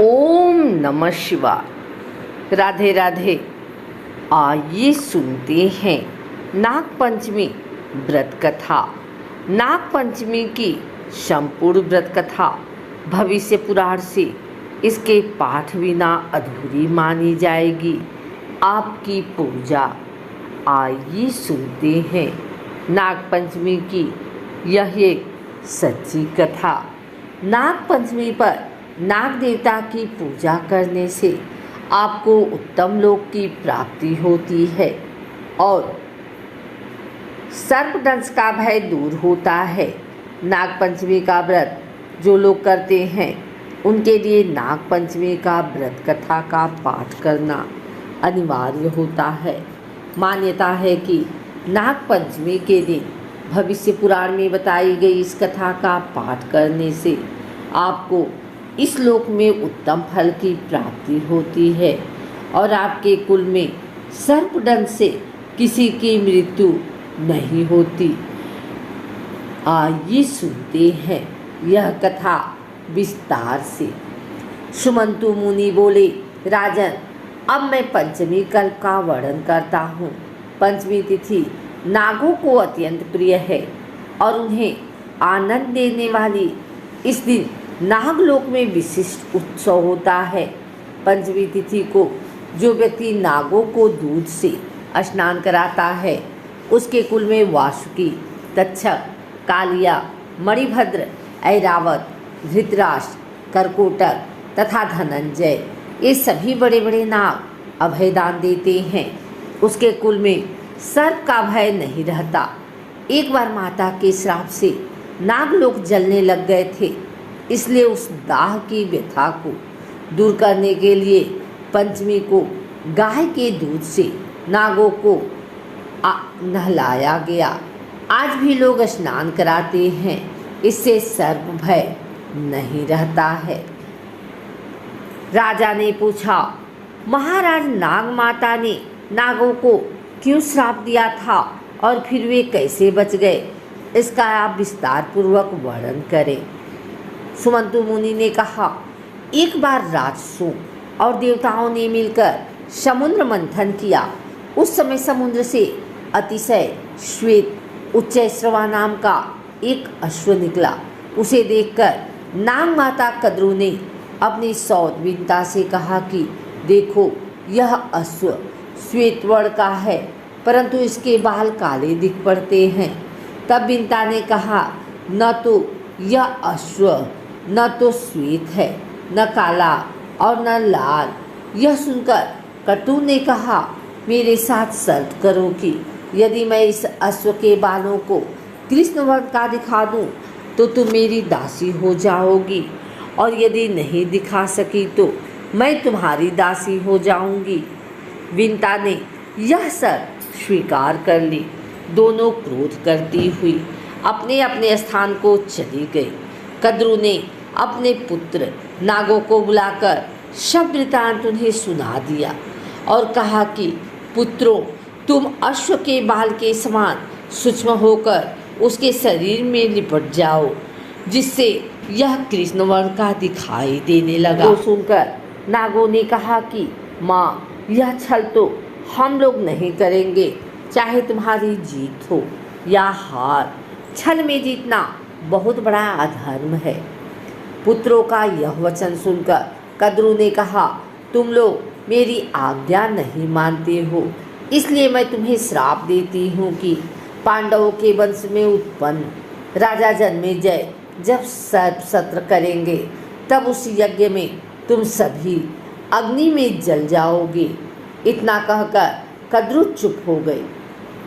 ओम नमः शिवाय। राधे राधे। आइए सुनते हैं नाग पंचमी व्रत कथा। नाग पंचमी की संपूर्ण व्रत कथा भविष्य पुराण से इसके पाठ बिना अधूरी मानी जाएगी। आपकी पूजा। आइए सुनते हैं नाग पंचमी की यह एक सच्ची कथा। नाग पंचमी पर नाग देवता की पूजा करने से आपको उत्तम लोक की प्राप्ति होती है और सर्पदंश का भय दूर होता है। नाग पंचमी का व्रत जो लोग करते हैं उनके लिए नाग पंचमी का व्रत कथा का पाठ करना अनिवार्य होता है। मान्यता है कि नाग पंचमी के दिन भविष्य पुराण में बताई गई इस कथा का पाठ करने से आपको इस लोक में उत्तम फल की प्राप्ति होती है और आपके कुल में सर्पदंश से किसी की मृत्यु नहीं होती। आइए सुनते हैं यह कथा विस्तार से। सुमंतु मुनि बोले, राजन, अब मैं पंचमी कल्प का वर्णन करता हूँ। पंचमी तिथि नागों को अत्यंत प्रिय है और उन्हें आनंद देने वाली इस दिन नागलोक में विशिष्ट उत्सव होता है। पंचमी तिथि को जो व्यक्ति नागों को दूध से स्नान कराता है उसके कुल में वासुकी, तक्षक, कालिया, मणिभद्र, ऐरावत, धृतराष्ट्र, करकोटक तथा धनंजय ये सभी बड़े बड़े नाग अभयदान देते हैं। उसके कुल में सर्प का भय नहीं रहता। एक बार माता के श्राप से नागलोक जलने लग गए थे, इसलिए उस दाह की व्यथा को दूर करने के लिए पंचमी को गाय के दूध से नागों को नहलाया गया। आज भी लोग स्नान कराते हैं, इससे सर्प भय नहीं रहता है। राजा ने पूछा, महाराज, नाग माता ने नागों को क्यों श्राप दिया था और फिर वे कैसे बच गए? इसका आप विस्तार पूर्वक वर्णन करें। सुमंतु मुनि ने कहा, एक बार राक्षसों और देवताओं ने मिलकर समुद्र मंथन किया। उस समय समुद्र से अतिशय श्वेत उच्चैश्रवा नाम का एक अश्व निकला। उसे देखकर नाग माता कद्रू ने अपनी सौतविनता से कहा कि देखो, यह अश्व श्वेत वर्ण का है परंतु इसके बाल काले दिख पड़ते हैं। तब विनता ने कहा, न तो यह अश्व न तो श्वेत है, न काला और न लाल। यह सुनकर कटु ने कहा, मेरे साथ शर्त करो कि यदि मैं इस अश्व के बालों को कृष्ण वर्ण का दिखा दूं तो तुम मेरी दासी हो जाओगी और यदि नहीं दिखा सकी तो मैं तुम्हारी दासी हो जाऊंगी। विनता ने यह शर्त स्वीकार कर ली। दोनों क्रोध करती हुई अपने अपने स्थान को चली गई। कद्रू ने अपने पुत्र नागों को बुलाकर सब वृतांत उन्हें सुना दिया और कहा कि पुत्रों, तुम अश्व के बाल के समान सूक्ष्म होकर उसके शरीर में लिपट जाओ, जिससे यह कृष्ण वर्ण का दिखाई देने लगा। तो सुनकर नागों ने कहा कि माँ, यह छल तो हम लोग नहीं करेंगे, चाहे तुम्हारी जीत हो या हार। छल में जीतना बहुत बड़ा अधर्म है। पुत्रों का यह वचन सुनकर कद्रू ने कहा, तुम लोग मेरी आज्ञा नहीं मानते हो, इसलिए मैं तुम्हें श्राप देती हूँ कि पांडवों के वंश में उत्पन्न राजा जन्मेजय जब सर्प सत्र करेंगे तब उस यज्ञ में तुम सभी अग्नि में जल जाओगे। इतना कहकर कद्रू चुप हो गई।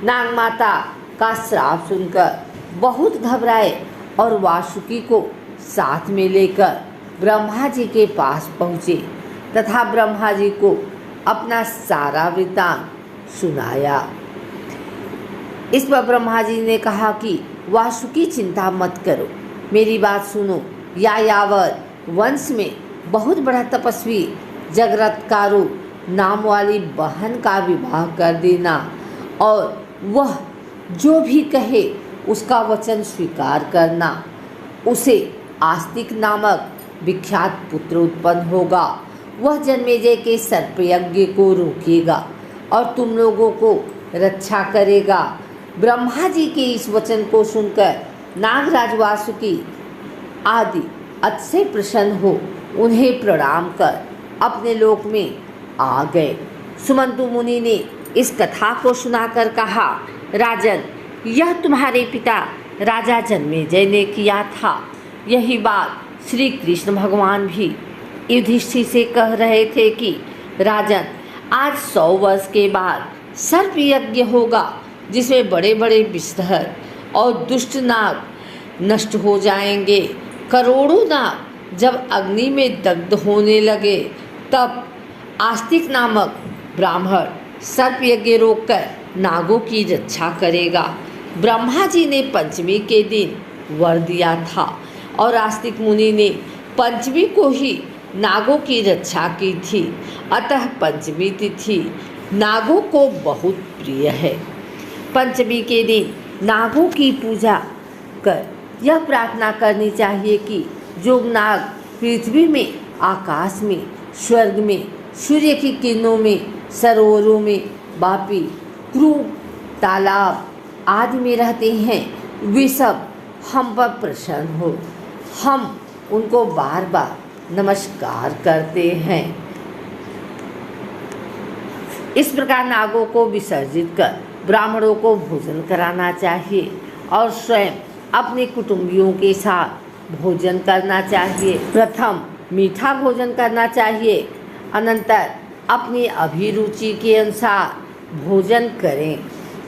नाग माता का श्राप सुनकर बहुत घबराए और वासुकी को साथ में लेकर ब्रह्मा जी के पास पहुँचे तथा ब्रह्मा जी को अपना सारा वृत्तांत सुनाया। इस पर ब्रह्मा जी ने कहा कि वासुकी, चिंता मत करो, मेरी बात सुनो। यायावर वंश में बहुत बड़ा तपस्वी जगरत्कारु नाम वाली बहन का विवाह कर देना और वह जो भी कहे उसका वचन स्वीकार करना। उसे आस्तिक नामक विख्यात पुत्र उत्पन्न होगा। वह जन्मेजय के सर्पयज्ञ को रोकेगा और तुम लोगों को रक्षा करेगा। ब्रह्मा जी के इस वचन को सुनकर नागराज वासुकी आदि अतिशय प्रसन्न हो उन्हें प्रणाम कर अपने लोक में आ गए। सुमंतु मुनि ने इस कथा को सुनाकर कहा, राजन, यह तुम्हारे पिता राजा जन्मेजय ने किया था। यही बात श्री कृष्ण भगवान भी युधिष्ठिर से कह रहे थे कि राजन, आज 100 वर्ष के बाद सर्प यज्ञ होगा, जिसमें बड़े बड़े विषधर और दुष्ट नाग नष्ट हो जाएंगे। करोड़ों नाग जब अग्नि में दग्ध होने लगे, तब आस्तिक नामक ब्राह्मण सर्प यज्ञ रोककर नागों की रक्षा करेगा। ब्रह्मा जी ने पंचमी के दिन वर दिया था और आस्तिक मुनि ने पंचमी को ही नागों की रक्षा की थी। अतः पंचमी तिथि नागों को बहुत प्रिय है। पंचमी के दिन नागों की पूजा कर यह प्रार्थना करनी चाहिए कि जो नाग पृथ्वी में, आकाश में, स्वर्ग में, सूर्य की किरणों में, सरोवरों में, वापी, क्रूप, तालाब आदि में रहते हैं, वे सब हम पर प्रसन्न हो। हम उनको बार बार नमस्कार करते हैं। इस प्रकार नागों को विसर्जित कर ब्राह्मणों को भोजन कराना चाहिए और स्वयं अपने कुटुंबियों के साथ भोजन करना चाहिए। प्रथम मीठा भोजन करना चाहिए, अनंतर अपनी अभिरुचि के अनुसार भोजन करें।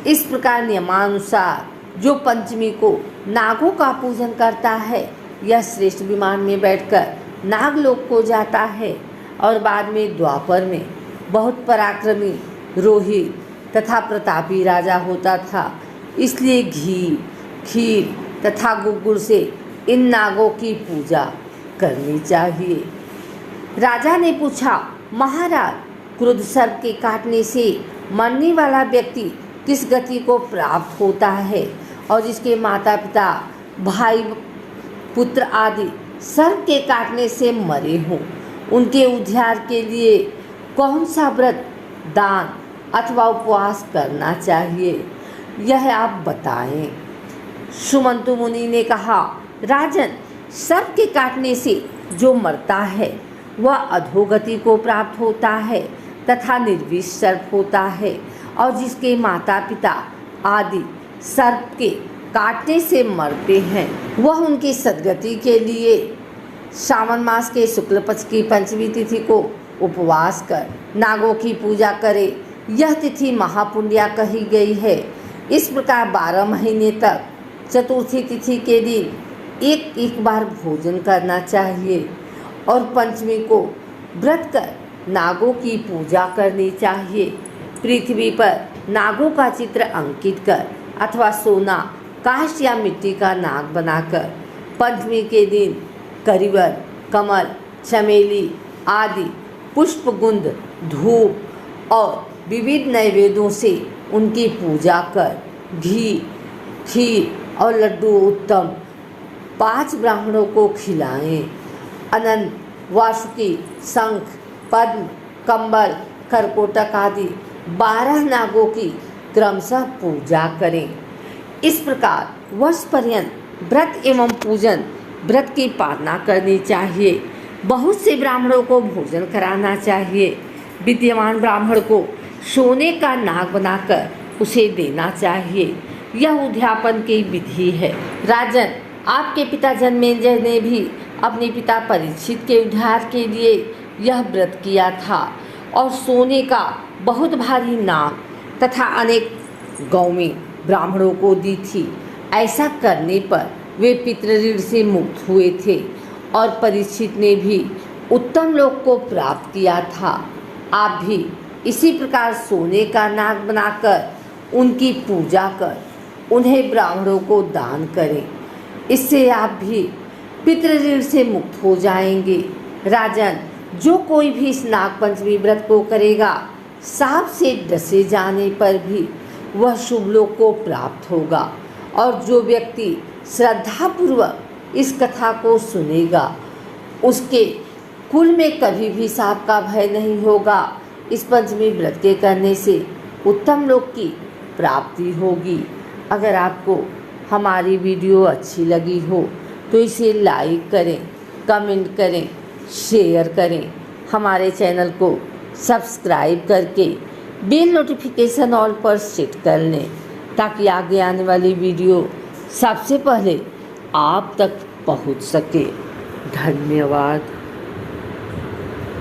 इस प्रकार नियमानुसार जो पंचमी को नागों का पूजन करता है, यह श्रेष्ठ विमान में बैठकर नागलोक को जाता है और बाद में द्वापर में बहुत पराक्रमी, रोहित तथा प्रतापी राजा होता था। इसलिए घी, खीर तथा गुग्गुल से इन नागों की पूजा करनी चाहिए। राजा ने पूछा, महाराज, क्रुद्ध सर्प के काटने से मरने वाला व्यक्ति किस गति को प्राप्त होता है और जिसके माता पिता, भाई, पुत्र आदि सर्प के काटने से मरे हों, उनके उद्धार के लिए कौन सा व्रत, दान अथवा उपवास करना चाहिए, यह आप बताएं। सुमंतु मुनि ने कहा, राजन, सर्प के काटने से जो मरता है वह अधोगति को प्राप्त होता है तथा निर्विष सर्प होता है, और जिसके माता पिता आदि सर्प के काटने से मरते हैं, वह उनकी सद्गति के लिए श्रावण मास के शुक्ल पक्ष की पंचमी तिथि को उपवास कर नागों की पूजा करे। यह तिथि महापुण्या कही गई है। इस प्रकार 12 महीने तक चतुर्थी तिथि के दिन एक बार भोजन करना चाहिए और पंचमी को व्रत कर नागों की पूजा करनी चाहिए। पृथ्वी पर नागों का चित्र अंकित कर अथवा सोना, कांच या मिट्टी का नाग बनाकर पंचमी के दिन करिवर, कमल, चमेली आदि पुष्पगुंध, धूप और विविध नैवेद्यों से उनकी पूजा कर घी, खीर और लड्डू उत्तम 5 ब्राह्मणों को खिलाएं। अनंत, वासुकी, शंख, पद्म, कंबल, करकोटक आदि 12 नागों की क्रमशः पूजा करें। इस प्रकार वर्ष पर्यंत व्रत एवं पूजन व्रत की पालना करनी चाहिए। बहुत से ब्राह्मणों को भोजन कराना चाहिए। विद्यमान ब्राह्मण को सोने का नाग बनाकर उसे देना चाहिए। यह उद्यापन की विधि है। राजन, आपके पिता जन्मेजय ने भी अपने पिता परीक्षित के उद्धार के लिए यह व्रत किया था और सोने का बहुत भारी नाग तथा अनेक गौवें ब्राह्मणों को दी थी। ऐसा करने पर वे पितृऋण से मुक्त हुए थे और परीक्षित ने भी उत्तम लोक को प्राप्त किया था। आप भी इसी प्रकार सोने का नाग बनाकर उनकी पूजा कर उन्हें ब्राह्मणों को दान करें। इससे आप भी पितृऋण से मुक्त हो जाएंगे। राजन, जो कोई भी इस नाग पंचमी व्रत को करेगा, सांप से डसे जाने पर भी वह शुभ लोक को प्राप्त होगा, और जो व्यक्ति श्रद्धापूर्वक इस कथा को सुनेगा उसके कुल में कभी भी सांप का भय नहीं होगा। इस पंचमी व्रत के करने से उत्तम लोक की प्राप्ति होगी। अगर आपको हमारी वीडियो अच्छी लगी हो तो इसे लाइक करें, कमेंट करें, शेयर करें। हमारे चैनल को सब्सक्राइब करके बेल नोटिफिकेशन ऑल पर सेट कर लें ताकि आगे आने वाली वीडियो सबसे पहले आप तक पहुंच सके। धन्यवाद।